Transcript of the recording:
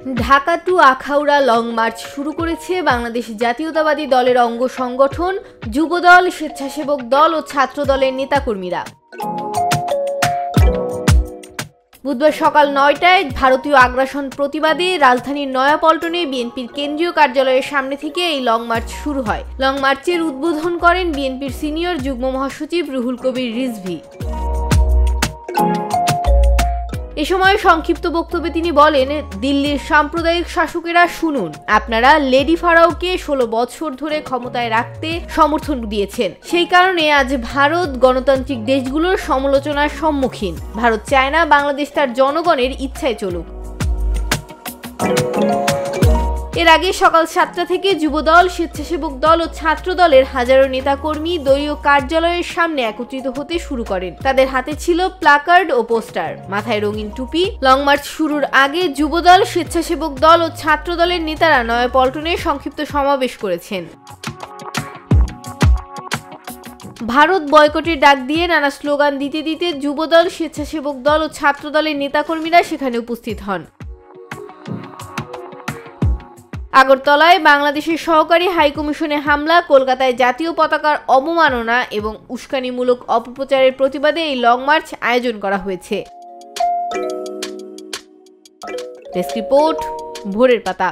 Dhaka to Akhaura long march শুরু করেছে বাংলাদেশ জাতীয়তাবাদী দলের অঙ্গ সংগঠন, যুবদল, স্বেচ্ছাসেবক দল ও ছাত্র দলের নেতাকর্মীরা। বুধবার সকাল ৯টায় ভারতীয় আগ্রাসন প্রতিবাদে রাজধানীর নয়াপল্টনে বিএনপির কেন্দ্রীয় কার্যালয়ের সামনে থেকে এই লং মার্চ শুরু হয়। লং মার্চের উদ্বোধন করেন বিএনপির সিনিয়র যুগ্ম মহাসচিব রুহুল কবির রিজভী। এ সময় সংক্ষিপ্ত বক্তব্যে তিনি বলেন, দিল্লির সাম্প্রদায়িক শাসকেরা শুনুন, আপনারা লেডি ফারাওকে 16 বছর ধরে ক্ষমতায় রাখতে সমর্থন দিয়েছেন। সেই কারণে আজ ভারত গণতান্ত্রিক দেশগুলোর সমালোচনার সম্মুখীন। ভারত চায় না বাংলাদেশ তার জনগণের ইচ্ছায় চলুক। এর আগে সকাল 7টা থেকে যুবদল, স্বেচ্ছাসেবক দল ও ছাত্র দলের হাজারো নেতাকর্মী দলীয় কার্যালয়ের সামনে একত্রিত হতে শুরু করেন। তাদের হাতে ছিল প্ল্যাকার্ড ও পোস্টার, মাথায় রঙিন টুপি। লং মার্চ শুরুর আগে যুবদল, স্বেচ্ছাসেবক দল ও ছাত্র দলের নেতারা নয়াপল্টনে সংক্ষিপ্ত সমাবেশ করেছেন। ভারত বয়কটের ডাক দিয়ে নানা স্লোগান দিতে দিতে যুবদল, স্বেচ্ছাসেবক দল ও ছাত্র দলের নেতাকর্মীরা সেখানে উপস্থিত হন। আগরতলায় বাংলাদেশের সহকারী হাইকমিশনে হামলা, কলকাতায় জাতীয় পতাকার অবমাননা এবং উস্কানিমূলক অপপ্রচারের প্রতিবাদে এই লং মার্চ আয়োজন করা হয়েছে। ডেস্ক রিপোর্ট, ভোরের পাতা।